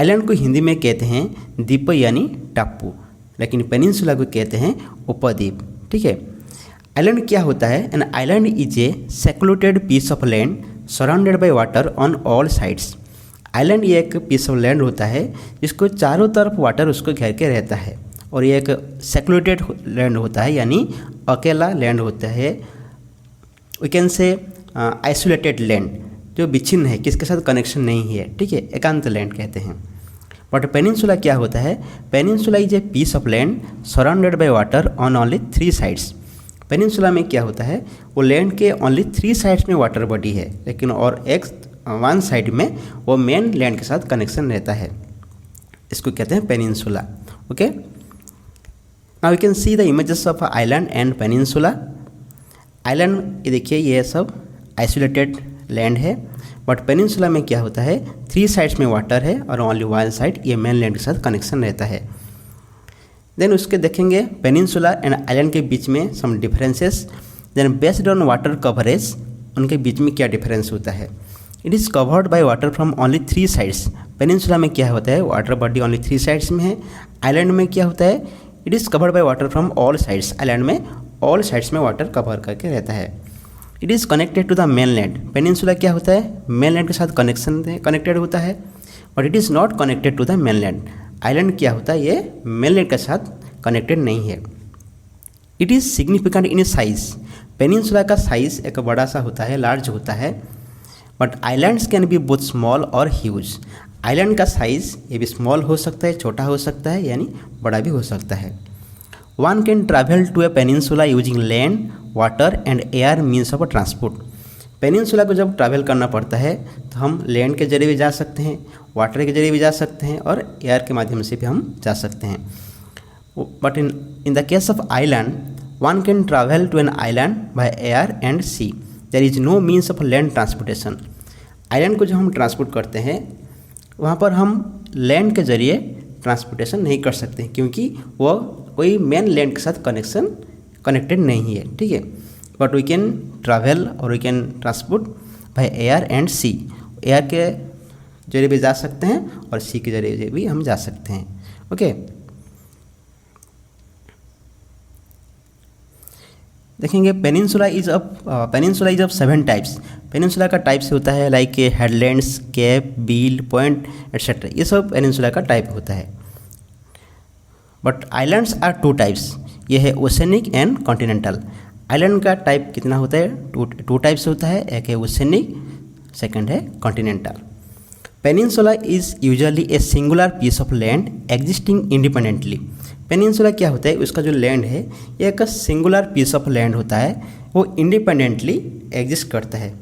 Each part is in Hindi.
आइलैंड को हिंदी में कहते हैं द्वीप यानी टापू, लेकिन पेनिनसुला को कहते हैं उपद्वीप। ठीक है। आइलैंड क्या होता है? An island is a secluded piece of land surrounded by water on all sides. Island ये एक पीस ऑफ लैंड होता है जिसको चारों तरफ वाटर उसको घेर के रहता है, और ये एक सेक्लूटेड लैंड होता है यानी अकेला लैंड होता है। We can say isolated land, जो विच्छिन्न है, किसके साथ कनेक्शन नहीं है। ठीक है, एकांत लैंड कहते हैं। बट पेनिनसुला क्या होता है? Peninsula is a piece of land surrounded by water on only 3 sides. Peninsula में क्या होता है? वो लैंड के ओनली 3 साइड्स में वाटर बॉडी है, लेकिन और एक 1 साइड में वो मेन लैंड के साथ कनेक्शन रहता है। इसको कहते हैं peninsula. Okay, now we can see the images of island and peninsula. Island ये देखिए, ये सब आइसोलेटेड लैंड है, बट पेनिनसुला में क्या होता है? 3 साइड्स में वाटर है और ओनली 1 साइड ये मेन लैंड के साथ कनेक्शन रहता है। देन उसके देखेंगे पेनिनसुला एंड आइलैंड के बीच में some differences. Then based on water coverage, उनके बीच में क्या डिफरेंस होता है? It is covered by water from only 3 sides. Peninsula में क्या होता है? वाटर बॉडी ओनली 3 साइड्स में है। आइलैंड में क्या होता है? It is covered by water from all sides. Island में ऑल साइड्स में वाटर कवर करके रहता है। It is connected to the main land. Peninsula क्या होता है? मेन लैंड के साथ कनेक्टेड होता है, but it is not connected to the main land. Island क्या होता है? ये मेन लैंड के साथ कनेक्टेड नहीं है। It is significant in size. Peninsula का साइज एक बड़ा सा होता है, लार्ज होता है, but islands can be both small और ह्यूज। आइलैंड का साइज ये भी स्मॉल हो सकता है, छोटा हो सकता है, यानी बड़ा भी हो सकता है। One can travel to a peninsula using land, water and air means of transport. Peninsula को जब ट्रैवल करना पड़ता है तो हम लैंड के जरिए भी जा सकते हैं, वाटर के जरिए भी जा सकते हैं, और एयर के माध्यम से भी हम जा सकते हैं। But in the case of island, one can travel to an island by air and sea. There is no means of land transportation. Island को जब हम ट्रांसपोर्ट करते हैं वहाँ पर हम लैंड के जरिए ट्रांसपोर्टेशन नहीं कर सकते, क्योंकि वो कोई मेन लैंड के साथ कनेक्टेड नहीं है। ठीक है, बट वी कैन ट्रैवल और we can transport by air and sea. Air के जरिए भी जा सकते हैं और सी के जरिए भी हम जा सकते हैं। ओके, देखेंगे peninsula is of 7 types. Peninsula का टाइप्स होता है like headlands, cape, bill, point etcetera. ये सब पेनिनसुला का टाइप होता है। But islands are 2 types. ये है ओशनिक एंड कॉन्टिनेंटल। आइलैंड का टाइप कितना होता है? 2 टाइप्स होता है, एक है ओशनिक, सेकंड है continental. Peninsula is usually a singular piece of land existing independently. Peninsula क्या होता है? उसका जो लैंड है ये एक सिंगुलर पीस ऑफ लैंड होता है, वो इंडिपेंडेंटली एग्जिस्ट करता है।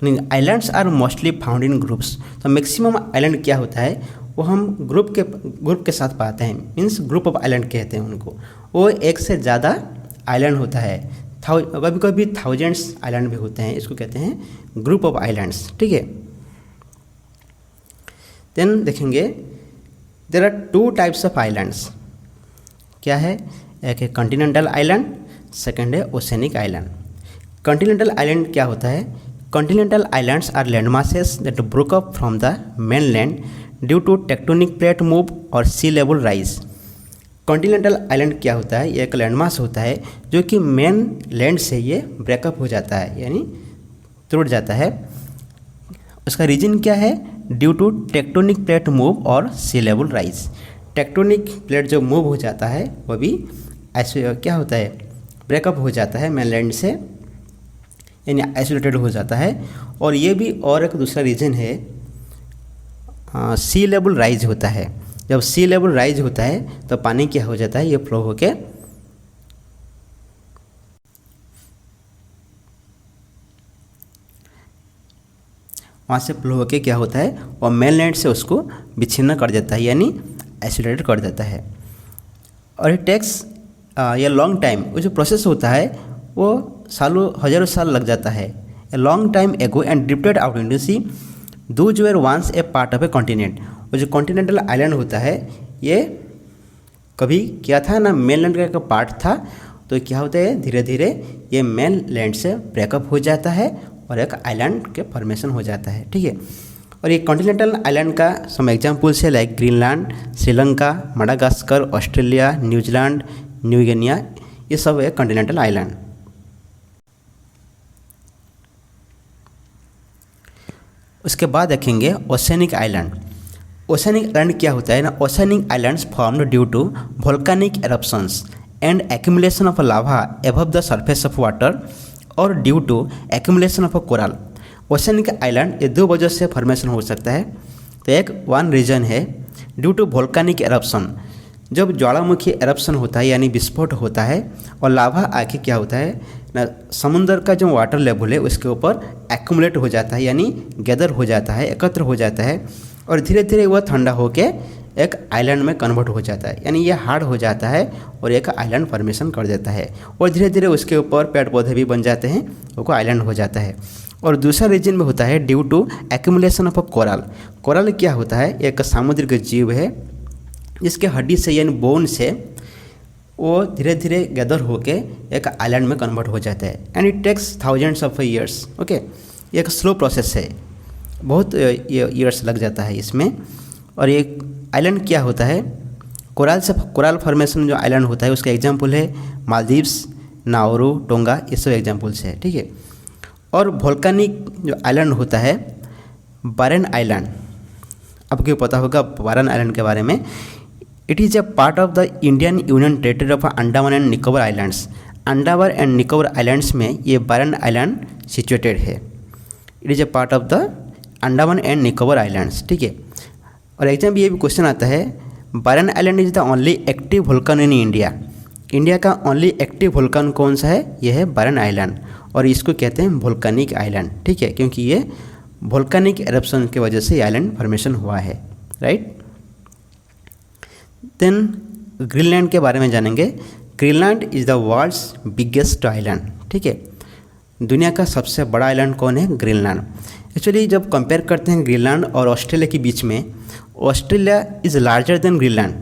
Islands are mostly found in groups. तो मैक्सिमम आइलैंड क्या होता है? वो हम ग्रुप के साथ पाते हैं, मीन्स ग्रुप ऑफ आइलैंड कहते हैं उनको। वो एक से ज़्यादा आइलैंड होता है, कभी कभी थाउजेंड्स आइलैंड भी होते हैं, इसको कहते हैं ग्रुप ऑफ आइलैंड्स। ठीक है, देन देखेंगे there are 2 types of islands. क्या है? एक है कॉन्टिनेंटल आइलैंड, सेकंड है ओशनिक आइलैंड। कॉन्टिनेंटल आइलैंड क्या होता है? Continental islands are land masses that broke up from the main land due to tectonic plate move और sea level rise. Continental island क्या होता है? ये एक लैंडमास होता है जो कि मेन लैंड से ये ब्रेकअप हो जाता है, यानी टूट जाता है। उसका रीजन क्या है? Due to tectonic plate move और sea level rise. Tectonic plate जो मूव हो जाता है वो भी ऐसे क्या होता है? ब्रेकअप हो जाता है मेन लैंड से, यानी आइसोलेटेड हो जाता है। और ये भी और एक दूसरा रीजन है, सी लेवल राइज होता है। जब सी लेवल राइज होता है तो पानी क्या हो जाता है? ये फ्लो होके वहाँ से फ्लो होके क्या होता है? और मेन लैंड से उसको विच्छिन्न कर देता है, यानी आइसोलेटेड कर देता है। और इट टेक्स ये लॉन्ग टाइम। वो जो प्रोसेस होता है वो सालों हजारों साल लग जाता है। A long time ago and drifted out into sea those were once a part of a continent. वो जो कॉन्टिनेंटल आइलैंड होता है ये कभी क्या था ना, मेन लैंड का एक पार्ट था। तो क्या होता है? धीरे धीरे ये मेन लैंड से ब्रेकअप हो जाता है और एक आइलैंड के फॉर्मेशन हो जाता है। ठीक है, और ये कॉन्टिनेंटल आइलैंड का सम एग्जाम्पल्स है like Greenland, Sri Lanka, Madagascar, Australia, New Zealand, new Guinea, ये सब है कॉन्टिनेंटल आइलैंड। उसके बाद देखेंगे ओशनिक आइलैंड। ओशनिक आइलैंड क्या होता है ना, oceanic islands formed due to volcanic eruptions and accumulation of lava above the surface of water और due to accumulation of coral. Oceanic island ये दो वजह से फॉर्मेशन हो सकता है। तो एक वन रीजन है ड्यू टू वोल्केनिक एरप्शन, जब ज्वालामुखी एरप्शन होता है यानी विस्फोट होता है और लावा आके क्या होता है ना, समुद्र का जो वाटर लेवल है उसके ऊपर एक्यूमुलेट हो जाता है यानी गैदर हो जाता है, एकत्र हो जाता है और धीरे धीरे वह ठंडा होके एक आइलैंड में कन्वर्ट हो जाता है, यानी ये हार्ड हो जाता है और एक आइलैंड फॉर्मेशन कर देता है और धीरे धीरे उसके ऊपर पेड़ पौधे भी बन जाते हैं, वो आइलैंड हो जाता है। और दूसरा रीजन में होता है due to accumulation of coral. Coral क्या होता है, एक समुद्र का जीव है जिसके हड्डी से यानी बोन से वो धीरे धीरे गैदर होके एक आइलैंड में कन्वर्ट हो जाता है and it takes thousands of years. Okay, ये एक स्लो प्रोसेस है, बहुत ईयर्स लग जाता है इसमें। और ये आइलैंड क्या होता है, कोरल फॉर्मेशन जो आइलैंड होता है उसका एग्जांपल है मालदीव्स, नाउरू, टोंगा, ये सब एग्जांपल्स है, ठीक है। और वोल्केनिक जो आइलैंड होता है बारेन आइलैंड, आपको पता होगा बारेन आइलैंड के बारे में। It is a part of the Indian union territory of Andaman and Nicobar islands. Andaman and Nicobar islands में ये बारेन आइलैंड सिचुएटेड है। It is a part of the Andaman and Nicobar islands, ठीक है। और एग्जाम में ये भी क्वेश्चन आता है, Warren island is the only active Vulcan in India. India का ओनली एक्टिव वोल्कन कौन सा है, यह है बारेन आइलैंड और इसको कहते हैं वोल्केनिक आइलैंड, ठीक है, क्योंकि ये वोल्केनिक एरप्शन की वजह से आइलैंड फॉर्मेशन हुआ है, राइट। देन ग्रीनलैंड के बारे में जानेंगे। Greenland is the world's biggest island, ठीक है। दुनिया का सबसे बड़ा आइलैंड कौन है, ग्रीनलैंड। एक्चुअली जब कंपेयर करते हैं ग्रीनलैंड और ऑस्ट्रेलिया के बीच में, Australia is larger than Greenland.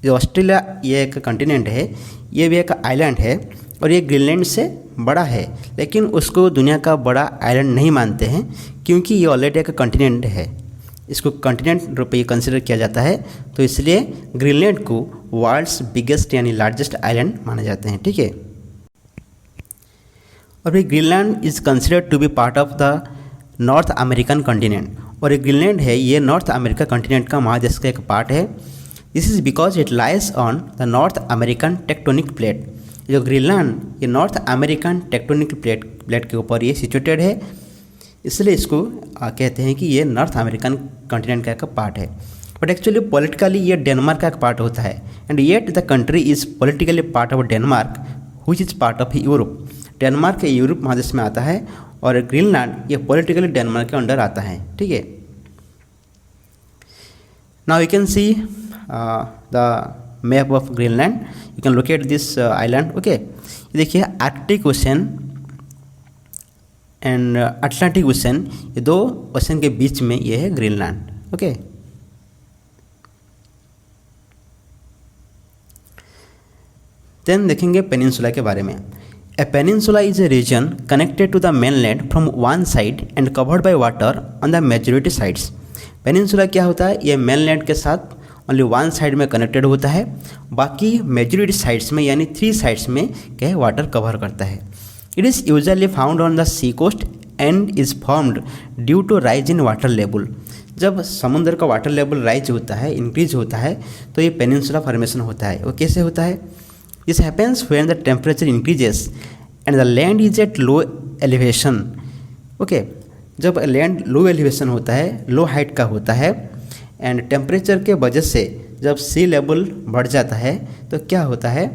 जो ऑस्ट्रेलिया ये एक कॉन्टिनेंट है, ये भी एक आइलैंड है और ये ग्रीनलैंड से बड़ा है, लेकिन उसको दुनिया का बड़ा आइलैंड नहीं मानते हैं क्योंकि ये ऑलरेडी एक कॉन्टिनेंट है, इसको कॉन्टिनेंट रूप में कंसिडर किया जाता है। तो इसलिए ग्रीनलैंड को वर्ल्ड्स बिगेस्ट यानी लार्जेस्ट आइलैंड माने जाते हैं, ठीक है। और फिर Greenland is considered to be part of the North American continent. और ये ग्रीनलैंड है, ये नॉर्थ अमेरिका कॉन्टिनेंट का महादेश का एक पार्ट है। This is because it lies on the North American tectonic plate. जो ग्रीनलैंड ये नॉर्थ अमेरिकन टेक्टोनिक प्लेट के ऊपर ये सिचुएटेड है, इसलिए इसको कहते हैं कि ये नॉर्थ अमेरिकन कॉन्टिनेंट का एक पार्ट है। बट एक्चुअली पॉलिटिकली ये डेनमार्क का एक पार्ट होता है and yet the country is politically part of Denmark which is part of Europe. Denmark Europe महादेश में आता है और ग्रीनलैंड ये पॉलिटिकली डेनमार्क के अंडर आता है, ठीक है। Now you can see the map of Greenland, you can locate this island, okay. देखिए Arctic Ocean and Atlantic Ocean, ये दो ओशन के बीच में ये है ग्रीनलैंड, ओके। देन देखेंगे पेनिनसुला के बारे में। A peninsula is a region connected to the mainland from one side and covered by water on the majority sides. Peninsula क्या होता है, ये मेनलैंड के साथ ओनली वन साइड में कनेक्टेड होता है, बाकी मेजॉरिटी साइड्स में यानी 3 साइड्स में क्या है वाटर कवर करता है। It is usually found on the sea coast and is formed due to rise in water level. जब समुद्र का वाटर लेवल राइज होता है, इंक्रीज होता है, तो ये पेनिनसुला फॉर्मेशन होता है। वो कैसे होता है, this happens when the temperature increases and the land is at low elevation, okay. जब लैंड लो एलिवेशन होता है, लो हाइट का होता है एंड टेम्परेचर के वजह से जब सी लेवल बढ़ जाता है तो क्या होता है,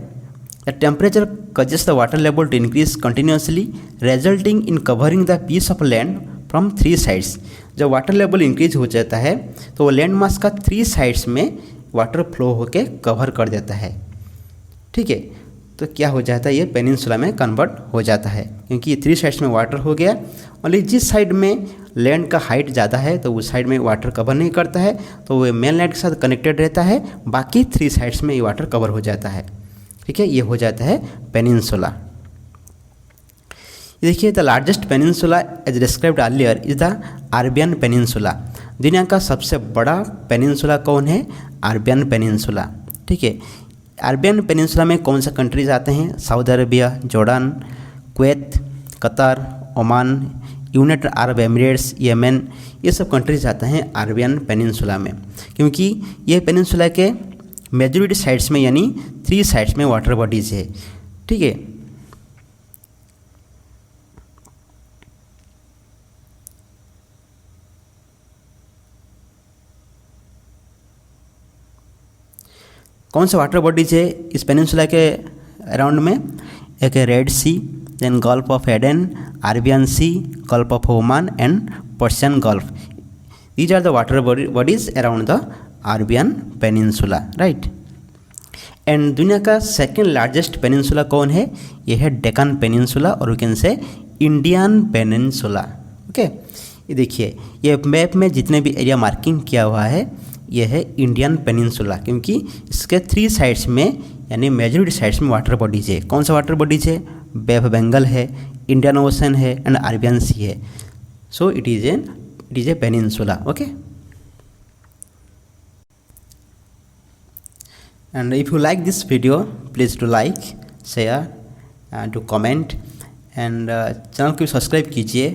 the temperature causes the water level to increase continuously resulting in covering the piece of land from 3 sides। जब वाटर लेवल इंक्रीज हो जाता है तो वो लैंड मास का 3 साइड्स में वाटर फ्लो होके कवर कर देता है, ठीक है। तो क्या हो जाता है, ये पेनिनसुला में कन्वर्ट हो जाता है क्योंकि ये 3 साइड्स में वाटर हो गया। और जिस साइड में लैंड का हाइट ज़्यादा है तो उस साइड में वाटर कवर नहीं करता है, तो वो मेन लैंड के साथ कनेक्टेड रहता है, बाकी 3 साइड्स में ये वाटर कवर हो जाता है, ठीक है। ये हो जाता है पेनिनसुला। देखिए the largest peninsula as described earlier is the Arabian peninsula. दुनिया का सबसे बड़ा पेनिनसुला कौन है? Arabian peninsula. ठीक है, अरबियन पेनिनसुला में कौन सा कंट्रीज आते हैं? Saudi Arabia, Jordan, Kuwait, Qatar, Oman, United Arab Emirates, Yemen, ये सब कंट्रीज आते हैं अरबियन पेनिनसुला में, क्योंकि ये पेनिनसुला के मेजॉरिटी साइड्स में यानी 3 साइड्स में वाटर बॉडीज है। ठीक है, कौन से वाटर बॉडीज है इस पेनिनसुला के अराउंड में? एक है red sea, then gulf of Aden, Arabian sea, gulf of Oman and Persian gulf. These are the water bodies around the Arabian peninsula, right. And दुनिया का सेकेंड लार्जेस्ट पेनिनसुला कौन है? ये है डेक्कन पेनिनसुला और we can say Indian peninsula. Okay, ये देखिए, ये मैप में जितने भी एरिया मार्किंग किया हुआ है ये है इंडियन पेनिनसुला, क्योंकि इसके 3 साइड्स में यानी मेजॉरिटी साइड्स में वाटर बॉडीज है। कौन सा वाटर बॉडीज है? बे ऑफ बंगाल है, इंडियन ओशन है एंड अरबियन सी है। So it is a peninsula. Okay, and if you like this video please do like, share and do comment and channel को सब्सक्राइब कीजिए,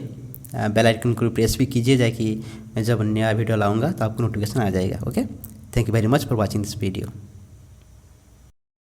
बेल आइकन को प्रेस भी कीजिए ताकि मैं जब नया वीडियो लाऊंगा तो आपको नोटिफिकेशन आ जाएगा। Okay, thank you very much for watching this video.